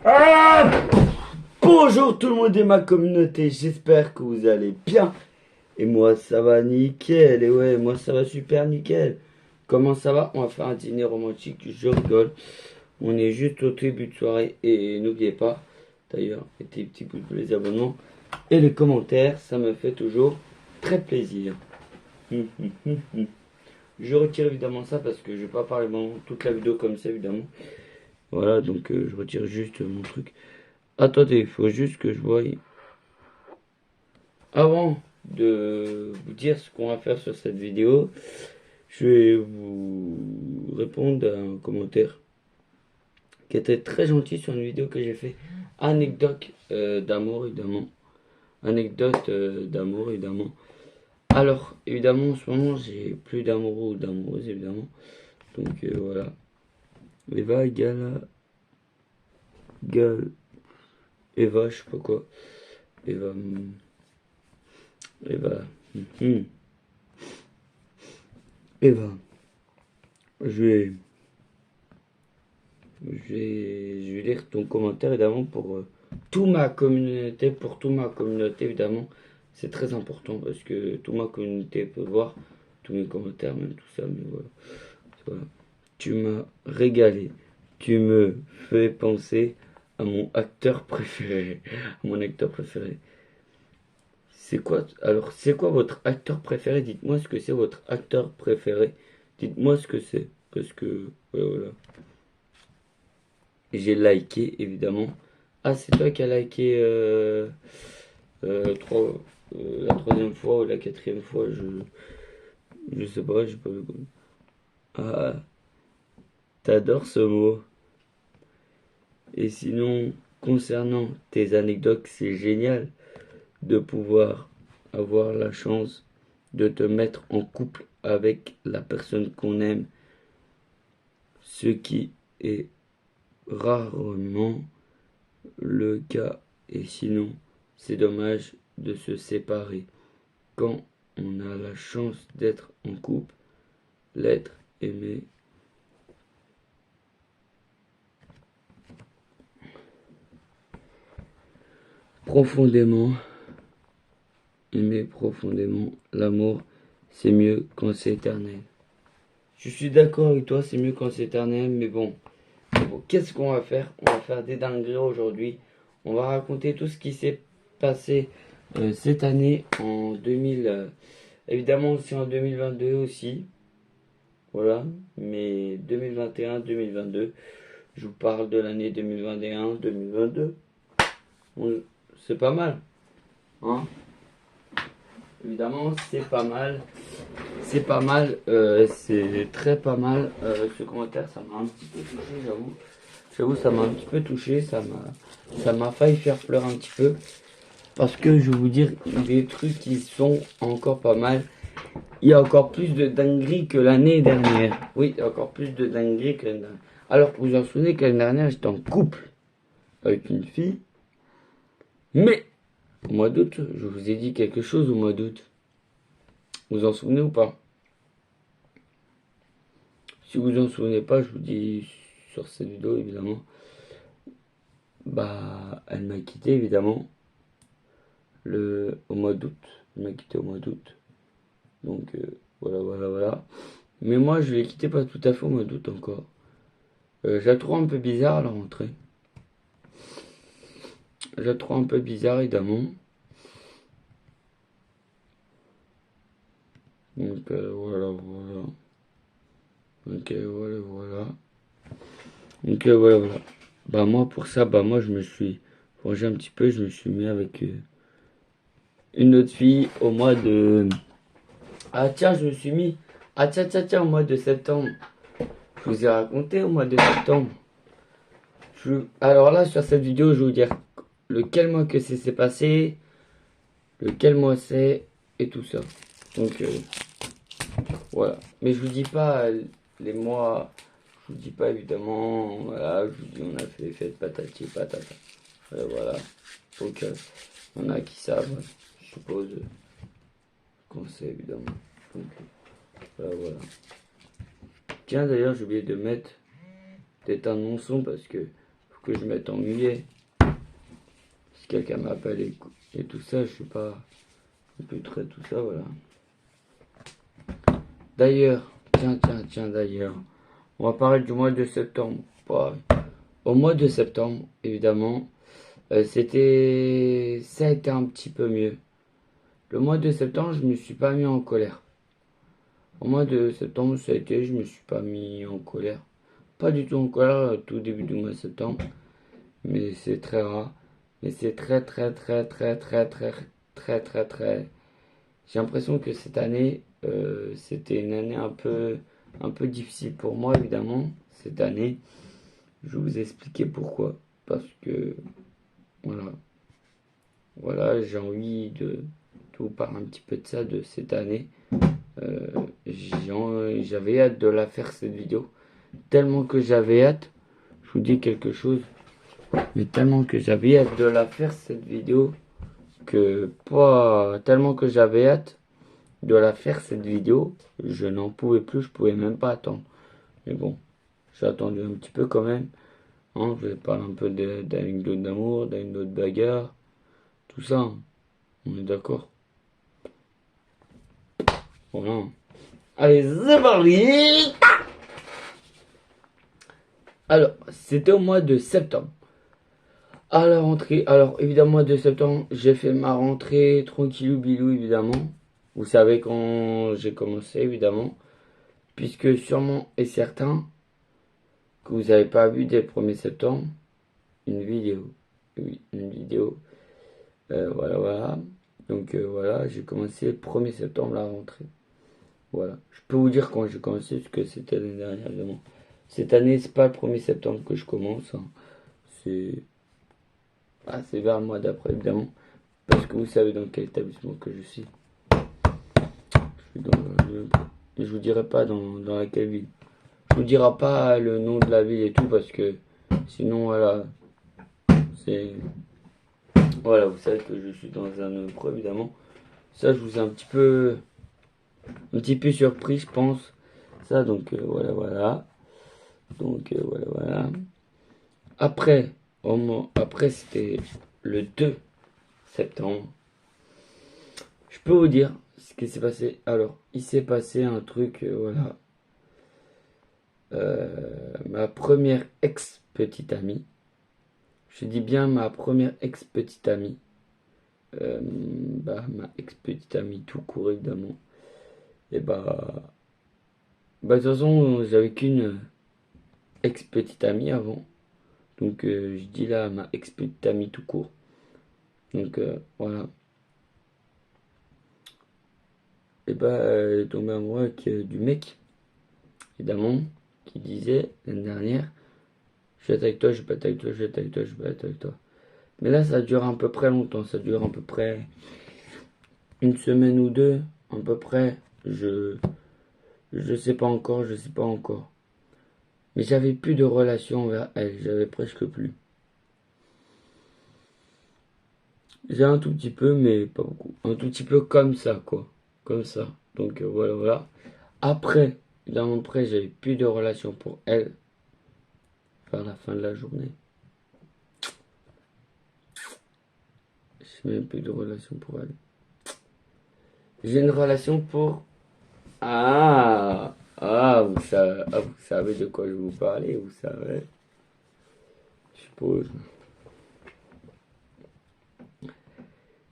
Ah, bonjour tout le monde et ma communauté, j'espère que vous allez bien. Et moi ça va nickel, et ouais, moi ça va super nickel. Comment ça va? On va faire un dîner romantique, je rigole. On est juste au début de soirée et n'oubliez pas, d'ailleurs, mettez les petits pouces bleus, les abonnements et les commentaires, ça me fait toujours très plaisir. Je retire évidemment ça parce que je vais pas parler pendant toute la vidéo comme ça évidemment. Voilà, donc je retire juste mon truc. Attendez, il faut juste que je voie. Avant de vous dire ce qu'on va faire sur cette vidéo, je vais vous répondre à un commentaire qui était très gentil sur une vidéo que j'ai fait. Anecdote d'amour, évidemment. Anecdote d'amour, évidemment. Alors, évidemment, en ce moment, j'ai plus d'amoureux ou d'amoureuses, évidemment. Donc, voilà. Eva égale Eva, je sais pas quoi. Eva. Eva. Eva. Je vais. Je vais lire ton commentaire évidemment pour toute ma communauté évidemment. C'est très important parce que toute ma communauté peut voir tous mes commentaires, même tout ça. Mais voilà, voilà. Tu m'as régalé. Tu me fais penser à mon acteur préféré. À mon acteur préféré. C'est quoi votre acteur préféré? Dites-moi ce que c'est votre acteur préféré. Dites-moi ce que c'est. Parce que, ouais, voilà. J'ai liké évidemment. Ah, c'est toi qui as liké trois- la troisième fois ou la quatrième fois, je sais pas, j'ai pas vu. Ah, t'adores ce mot. Et sinon, concernant tes anecdotes, c'est génial de pouvoir avoir la chance de te mettre en couple avec la personne qu'on aime, ce qui est rarement le cas. Et sinon, c'est dommage de se séparer. Quand on a la chance d'être en couple, l'être aimé profondément, aimer profondément, l'amour, c'est mieux quand c'est éternel. Je suis d'accord avec toi, c'est mieux quand c'est éternel, mais bon, qu'est-ce qu'on va faire? On va faire des dingueries aujourd'hui. On va raconter tout ce qui s'est passé cette année en 2000, évidemment aussi en 2022 aussi. Voilà, mais 2021-2022, je vous parle de l'année 2021-2022. C'est pas mal, hein? Évidemment, c'est pas mal. C'est pas mal, c'est très pas mal. Ce commentaire, ça m'a un petit peu touché, j'avoue. J'avoue, ça m'a un petit peu touché, ça m'a failli faire pleurer un petit peu. Parce que je vais vous dire des trucs qui sont encore pas mal. Il y a encore plus de dingueries que l'année dernière. Oui, il y a encore plus de dingueries que l'année dernière. Alors, vous en souvenez que l'année dernière, j'étais en couple avec une fille. Mais, au mois d'août, je vous ai dit quelque chose au mois d'août. Vous en souvenez ou pas? Si vous en souvenez pas, je vous dis sur cette vidéo, évidemment. Bah, elle m'a quitté, évidemment, au mois d'août. Elle m'a quitté au mois d'août. Donc, voilà, voilà, voilà. Mais moi, je l'ai quitté pas tout à fait au mois d'août encore. Je la trouve un peu bizarre à la rentrée. Je la trouve un peu bizarre, évidemment. Donc, voilà, voilà. Donc, voilà, voilà. Donc, voilà, voilà. Bah, moi, pour ça, bah, moi, je me suis vengé un petit peu. Je me suis mis avec une autre fille au mois de... Ah, tiens, je me suis mis... Ah, tiens, tiens, tiens, au mois de septembre. Je vous ai raconté au mois de septembre. Alors là, sur cette vidéo, je vais vous dire lequel mois que c'est passé, lequel mois c'est, et tout ça. Donc, voilà. Mais je vous dis pas les mois, je vous dis pas évidemment, voilà, je vous dis on a fait les fêtes patati patata. Voilà. Donc, on a qui savent, je suppose, qu'on sait évidemment. Donc, voilà, voilà. Tiens, d'ailleurs, j'ai oublié de d'éteindre mon son parce que que je m'étais ennuyé. Si quelqu'un m'appelle et tout ça, je suis pas un peu très tout ça, voilà. D'ailleurs, tiens, d'ailleurs, on va parler du mois de septembre. Bah, au mois de septembre, évidemment, ça a été un petit peu mieux. Le mois de septembre, je me suis pas mis en colère. Au mois de septembre, ça a été, je me suis pas mis en colère. Pas du tout en colère, tout début du mois de septembre. Mais c'est très rare. Mais c'est très. J'ai l'impression que cette année, c'était une année un peu difficile pour moi, évidemment. Cette année, je vais vous expliquer pourquoi. Parce que, voilà, j'ai envie de vous parler un petit peu de ça, de cette année. J'avais hâte de la faire, cette vidéo. Tellement que j'avais hâte, je vous dis quelque chose, mais tellement que j'avais hâte de la faire, cette vidéo, que pas tellement que j'avais hâte de la faire, cette vidéo, je n'en pouvais plus, je pouvais même pas attendre. Mais bon, j'ai attendu un petit peu quand même. Hein, je vais parler un peu d'anecdotes d'amour, d'anecdotes de bagarre, tout ça. Hein. On est d'accord. Voilà. Allez, c'est parti. Alors, c'était au mois de septembre. À la rentrée, alors évidemment, mois de septembre, j'ai fait ma rentrée tranquillou bilou, évidemment. Vous savez quand j'ai commencé, évidemment. Puisque sûrement et certain que vous n'avez pas vu dès le 1er septembre une vidéo. Oui, une vidéo. Voilà. Donc voilà, j'ai commencé le 1er septembre la rentrée. Voilà. Je peux vous dire quand j'ai commencé, parce que c'était l'année dernière, évidemment. Cette année, c'est pas le 1er septembre que je commence. Hein. C'est vers le mois d'après, évidemment. Parce que vous savez dans quel établissement que je suis. Je suis je vous dirai pas dans laquelle ville. Je vous dirai pas le nom de la ville et tout parce que sinon voilà. C'est. Voilà, vous savez que je suis dans un autre, évidemment. Ça, je vous ai un petit peu surpris, je pense. Ça, donc voilà. Donc voilà. Après, après c'était le 2 septembre. Je peux vous dire ce qui s'est passé. Alors, il s'est passé un truc, voilà. Ma première ex-petite amie. Je dis bien ma première ex-petite amie. Ma ex-petite amie tout court, évidemment. Et de toute façon, j'avais qu'une ex-petite amie avant. Donc, je dis là ma ex-petite amie tout court. Donc, voilà. Et elle est tombée amoureuse avec du mec, évidemment, qui disait l'année dernière, je vais être avec toi, je vais pas être avec toi, je vais être avec toi, je vais être avec toi. Mais là, ça dure à peu près longtemps, ça dure à peu près une semaine ou deux, à peu près. Je sais pas encore, je sais pas encore. Mais j'avais plus de relation envers elle, j'avais presque plus. J'ai un tout petit peu, mais pas beaucoup. Un tout petit peu comme ça, quoi. Comme ça. Donc voilà. Après, évidemment, après, j'avais plus de relation pour elle. Vers la fin de la journée. J'ai même plus de relation pour elle. J'ai une relation pour. Vous savez de quoi je vous parlais, vous savez. Je suppose.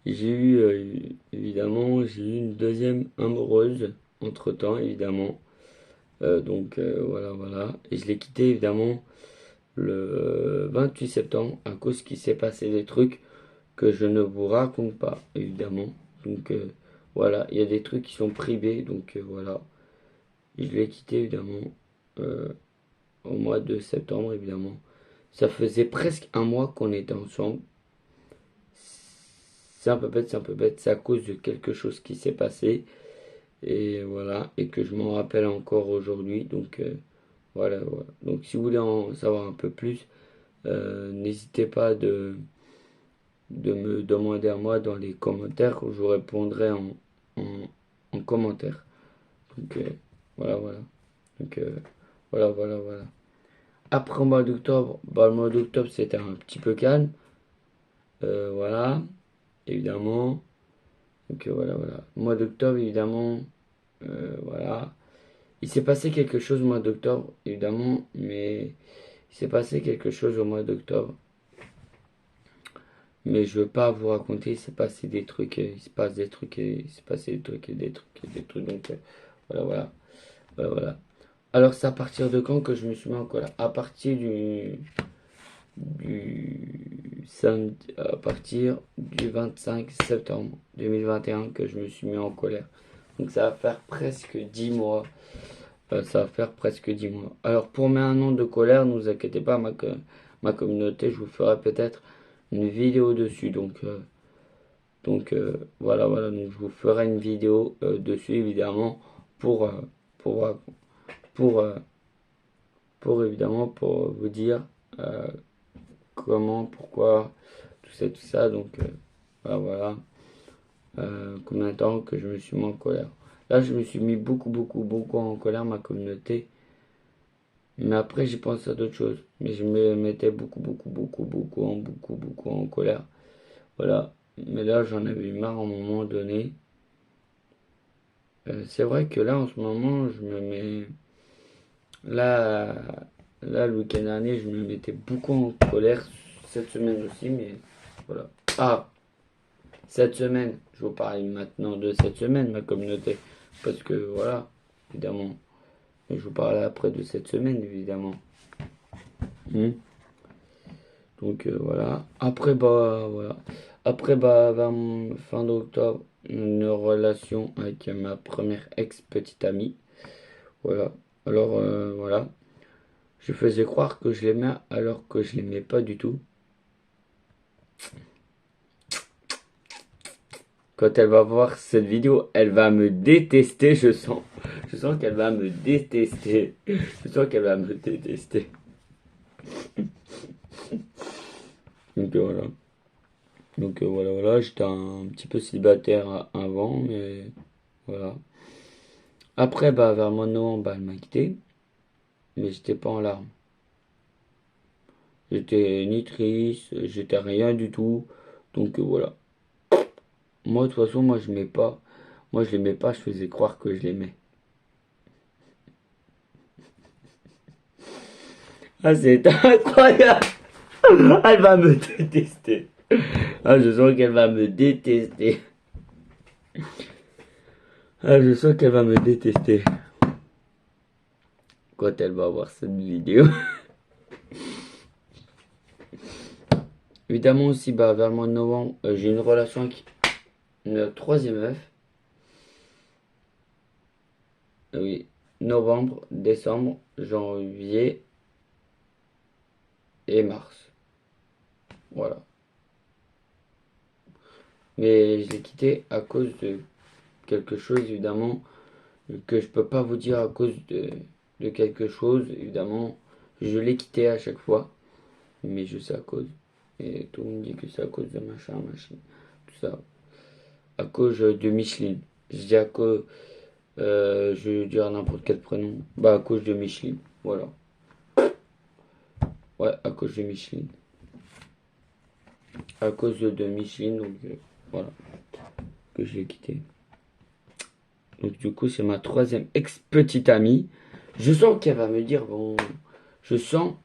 Évidemment, j'ai eu une deuxième amoureuse entre temps, évidemment. Voilà. Et je l'ai quitté, évidemment, le 28 septembre à cause qu'il s'est passé des trucs que je ne vous raconte pas, évidemment. Donc, voilà, il y a des trucs qui sont privés, donc voilà. Et je l'ai quitté, évidemment, au mois de septembre, évidemment. Ça faisait presque un mois qu'on était ensemble. C'est un peu bête, c'est à cause de quelque chose qui s'est passé. Et voilà, et que je m'en rappelle encore aujourd'hui. Donc voilà. Donc si vous voulez en savoir un peu plus, n'hésitez pas de me demander à moi dans les commentaires. Je vous répondrai en commentaire. Donc voilà. Donc voilà. Après le mois d'octobre, bah, le mois d'octobre c'était un petit peu calme. Voilà, évidemment. Donc voilà, voilà. Le mois d'octobre, évidemment, voilà. Il s'est passé quelque chose au mois d'octobre, évidemment, mais il s'est passé quelque chose au mois d'octobre. Mais je veux pas vous raconter, il s'est passé des trucs, il se passe des trucs, il s'est passé des trucs, des trucs, des trucs. Donc voilà, voilà, voilà, voilà. Alors c'est à partir de quand que je me suis mis en colère? À partir du samedi, à partir du 25 septembre 2021 que je me suis mis en colère. Donc ça va faire presque 10 mois. Ça va faire presque 10 mois. Alors pour mes un an de colère, ne vous inquiétez pas, ma communauté, je vous ferai peut-être une vidéo dessus. Voilà, voilà, donc je vous ferai une vidéo dessus évidemment pour, euh, pour, euh, pour, euh, pour évidemment pour vous dire euh, comment, pourquoi, tout ça. Donc voilà, voilà. Combien de temps que je me suis mis en colère. Là, je me suis mis beaucoup, beaucoup, beaucoup en colère, ma communauté. Mais après, j'ai pensé à d'autres choses. Mais je me mettais beaucoup, beaucoup, beaucoup, beaucoup en colère. Voilà. Mais là, j'en avais eu marre à un moment donné. C'est vrai que là, en ce moment, je me mets. Là, là, le week-end dernier, je me mettais beaucoup en colère. Cette semaine aussi, mais voilà. Ah, cette semaine. Je vous parle maintenant de cette semaine, ma communauté. Parce que voilà, évidemment. Je vous parle après de cette semaine, évidemment. Hmm. Donc voilà. Après, bah voilà. Après, bah vers fin d'octobre, une relation avec ma première ex-petite amie. Voilà. Alors voilà. Je faisais croire que je l'aimais alors que je l'aimais pas du tout. Quand elle va voir cette vidéo, elle va me détester, je sens. Je sens qu'elle va me détester. Je sens qu'elle va me détester. Donc voilà. Donc voilà, voilà. J'étais un petit peu célibataire avant, mais voilà. Après, bah vers le mois de novembre, bah, elle m'a quitté. Mais j'étais pas en larmes. J'étais ni triste, j'étais rien du tout. Donc voilà. Moi, de toute façon, moi, je l'aimais pas. Moi, je l'aimais pas, je faisais croire que je l'aimais. Ah, c'est incroyable! Elle va me détester. Ah, je sens qu'elle va me détester. Ah, je sens qu'elle va me détester quand elle va voir cette vidéo. Évidemment aussi, bah, vers le mois de novembre, j'ai une relation avec une troisième meuf. Oui, novembre, décembre, janvier et mars. Voilà. Mais je l'ai quitté à cause de quelque chose, évidemment, que je peux pas vous dire à cause de quelque chose, évidemment. Je l'ai quitté à chaque fois, mais je sais à cause. Et tout le monde dit que c'est à cause de machin, machin, tout ça. À cause de Micheline. Je dis à cause, je vais dire n'importe quel prénom. Bah, à cause de Micheline. Voilà. Ouais, à cause de Micheline. À cause de Micheline, donc voilà, que je l'ai quitté. Donc du coup, c'est ma troisième ex-petite amie. Je sens qu'elle va me dire, bon, je sens,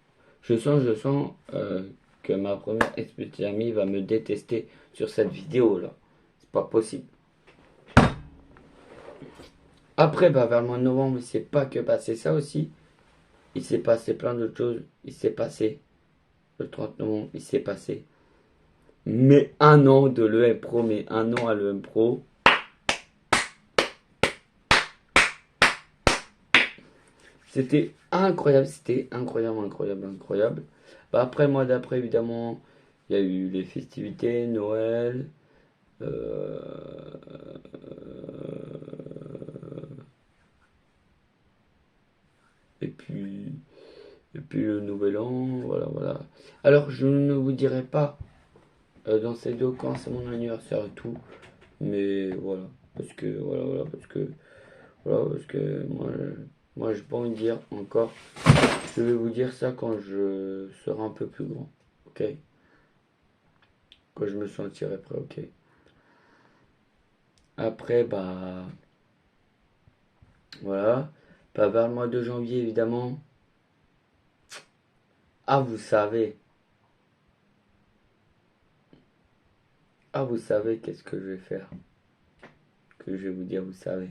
que ma première ex-petite amie va me détester sur cette vidéo-là. C'est pas possible. Après, bah, vers le mois de novembre, il s'est pas que passé ça aussi. Il s'est passé plein d'autres choses. Il s'est passé, le 30 novembre, il s'est passé. Mais un an de l'EM Pro, mais un an à l'EM Pro. C'était incroyable, incroyable. Bah, après, le mois d'après, évidemment, il y a eu les festivités, Noël. euh, et puis, et puis le nouvel an, voilà, voilà. Alors, je ne vous dirai pas dans ces deux quand c'est mon anniversaire et tout, mais voilà, parce que, voilà, parce que moi, j'ai pas envie de dire encore Je vais vous dire ça quand je serai un peu plus grand. Ok? Quand je me sentirai prêt, ok? Après, bah, voilà. Bah, vers le mois de janvier, évidemment. Ah, vous savez. Ah, vous savez qu'est-ce que je vais faire. Que je vais vous dire, vous savez.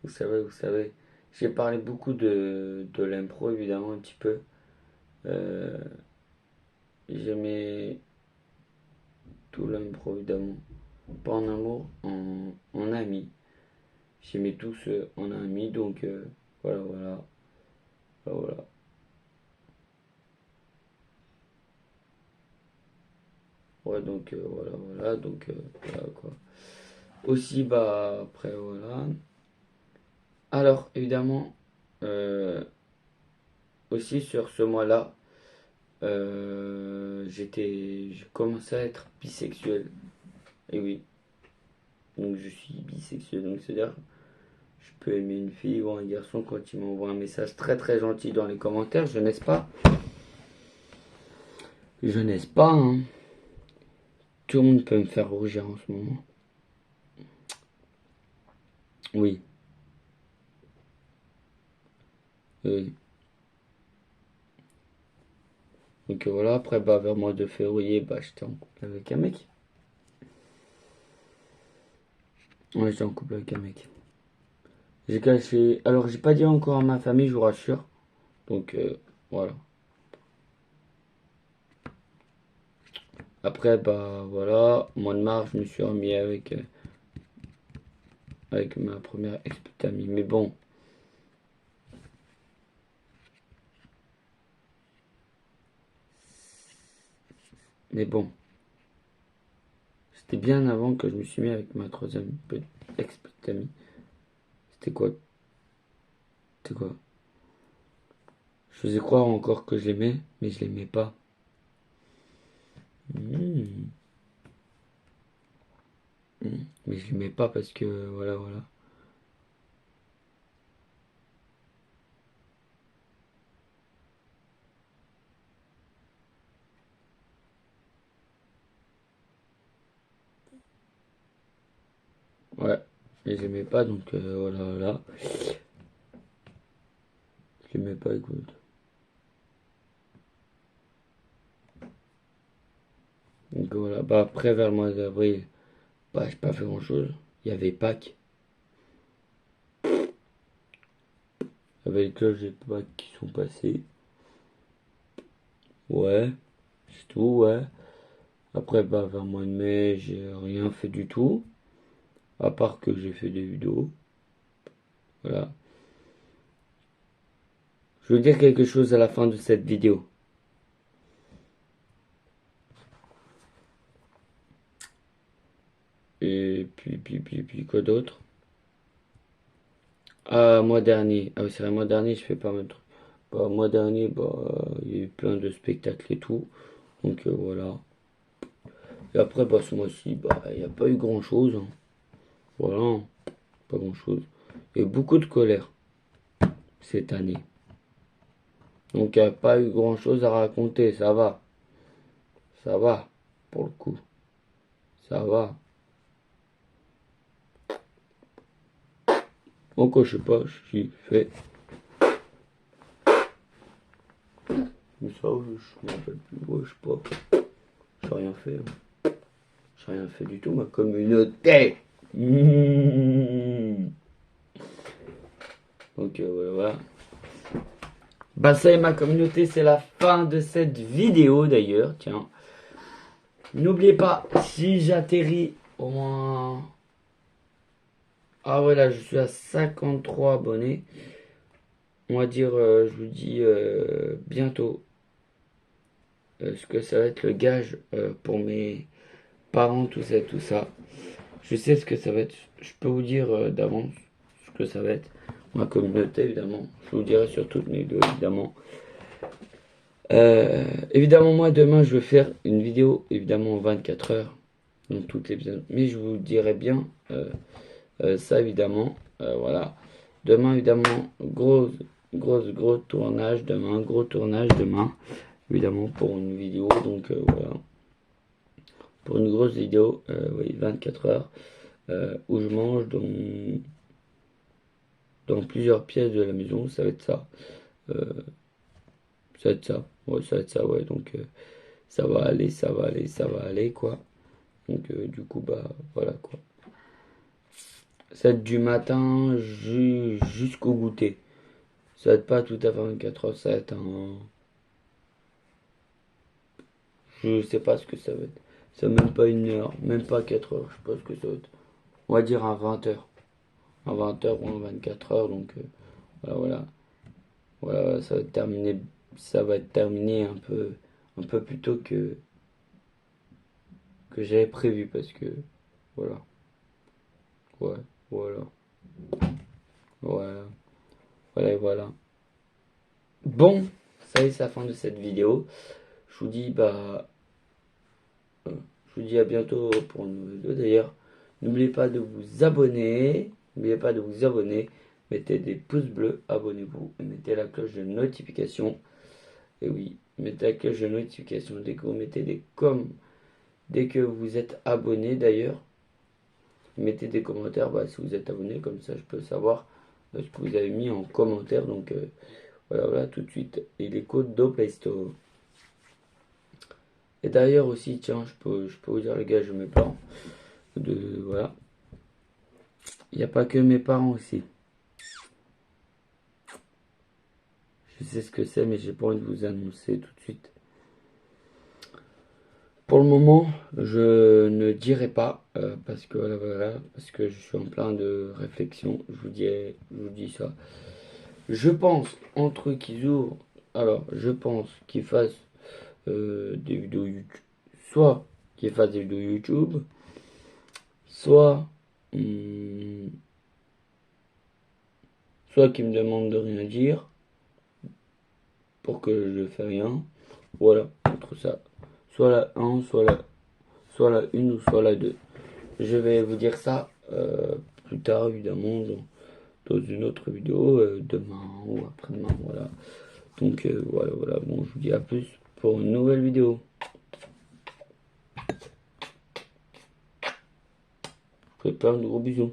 Vous savez, vous savez. J'ai parlé beaucoup de l'impro, évidemment, un petit peu. Euh, J'aimais tout l'impro, évidemment. Pas en amour, en ami. J'aimais tous en ami, donc voilà, voilà. Voilà. Ouais, donc voilà, voilà, donc voilà quoi. Aussi, bah, après, voilà. Alors, évidemment, euh, aussi sur ce mois-là, j'ai commencé à être bisexuel. Et oui, donc je suis bisexuel, donc c'est-à-dire je peux aimer une fille ou un garçon quand il m'envoie un message très très gentil dans les commentaires, je n'est-ce pas? Je n'est-ce pas, hein? Tout le monde peut me faire rougir en ce moment. Oui, oui. Donc voilà, après, bah, vers le mois de février, bah, j'étais en couple avec un mec. Ouais, j'étais en couple avec un mec. J'ai caché. Alors, j'ai pas dit encore à ma famille, je vous rassure. Donc, voilà. Après, bah, voilà. Au mois de mars, je me suis remis avec ma première ex-petite amie. Mais bon. Mais bon. C'était bien avant que je me suis mis avec ma troisième ex-petite amie. C'était quoi? C'était quoi? Je faisais croire encore que je l'aimais, mais je l'aimais pas. Hmm. Mais je l'aimais pas parce que, voilà, voilà. Ouais. Mais je l'aimais pas, donc voilà, voilà. Je l'aimais pas, écoute. Donc voilà. Bah après, vers le mois d'avril, bah j'ai pas fait grand chose. Il y avait Pâques. Il y avait les cloches de Pâques qui sont passées. Ouais. C'est tout, ouais. Après, bah vers le mois de mai, j'ai rien fait du tout. À part que j'ai fait des vidéos. Voilà. Je veux dire quelque chose à la fin de cette vidéo. Et puis quoi d'autre? Ah, mois dernier. Ah oui, c'est vrai, mois dernier, je fais pas mal de trucs. Bah, mois dernier, bah, il y a eu plein de spectacles et tout. Donc voilà. Et après, bah, ce mois-ci, bah, il n'y a pas eu grand-chose, hein. Voilà, pas grand-chose. Il y a eu beaucoup de colère cette année. Donc il n'y a pas eu grand-chose à raconter, ça va. Ça va, pour le coup. Ça va. Encore, je sais pas, j'ai fait. Mais ça, je m'en rappelle plus. Ouais, je sais pas. J'ai rien fait, hein. J'ai rien fait du tout, ma communauté. Donc voilà, voilà. Bah ça et ma communauté, c'est la fin de cette vidéo d'ailleurs. Tiens. N'oubliez pas, si j'atterris au moins... Ah voilà, je suis à 53 abonnés. On va dire, je vous dis bientôt ce que ça va être le gage pour mes parents, tout ça, tout ça. Je sais ce que ça va être. Je peux vous dire d'avance ce que ça va être. Ma communauté, évidemment. Je vous dirai sur toutes mes vidéos, évidemment. Évidemment, moi, demain, je vais faire une vidéo, évidemment, en 24 heures. Donc, toutes les vidéos. Mais je vous dirai bien ça, évidemment. Voilà. Demain, évidemment, grosse gros tournage demain, évidemment pour une vidéo, donc voilà. Pour une grosse vidéo, oui, 24 heures, où je mange dans plusieurs pièces de la maison, ça va être ça. Ça va être ça, ouais, ça va être ça, ouais, donc ça va aller, quoi. Donc du coup, bah voilà quoi. Ça va être du matin jusqu'au goûter. Ça va être pas tout à fait 24 heures, ça va être un... Je sais pas ce que ça va être. Ça va même pas 1 heure, même pas 4 heures, je sais pas ce que ça va être. On va dire un 20 heures. Un 20 heures ou un 24 heures, donc voilà, voilà. Voilà, ça va être terminé un peu plus tôt que j'avais prévu parce que voilà, ouais, voilà, voilà, voilà, voilà. Bon, ça y est, c'est la fin de cette vidéo. Je vous dis je vous dis à bientôt pour une nouvelle vidéo. D'ailleurs, n'oubliez pas de vous abonner, n'oubliez pas de vous abonner, mettez des pouces bleus, abonnez-vous et mettez la cloche de notification. Et oui, mettez la cloche de notification dès que vous mettez des coms. Dès que vous êtes abonné d'ailleurs, mettez des commentaires si vous êtes abonné, comme ça je peux savoir ce que vous avez mis en commentaire. Donc voilà, voilà, tout de suite. Et les codes do Play Store. Et d'ailleurs aussi, tiens, je peux vous dire les gars, je mes parents. Voilà. Il n'y a pas que mes parents aussi. Je sais ce que c'est, mais j'ai pas envie de vous annoncer tout de suite. Pour le moment, je ne dirai pas parce que voilà, parce que je suis en plein de réflexion. Je vous dis ça. Je pense entre qu'ils ouvrent. Alors, je pense qu'ils fassent des vidéos YouTube, soit qu'ils fassent des vidéos YouTube, soit soit qu'ils me demandent de rien dire pour que je fais rien. Voilà, entre ça. Soit la 1, soit la 1 ou soit la 2. Je vais vous dire ça plus tard, évidemment, dans une autre vidéo, demain ou après-demain, voilà. Donc voilà, voilà, bon, je vous dis à plus pour une nouvelle vidéo. Je vous fais plein de gros bisous.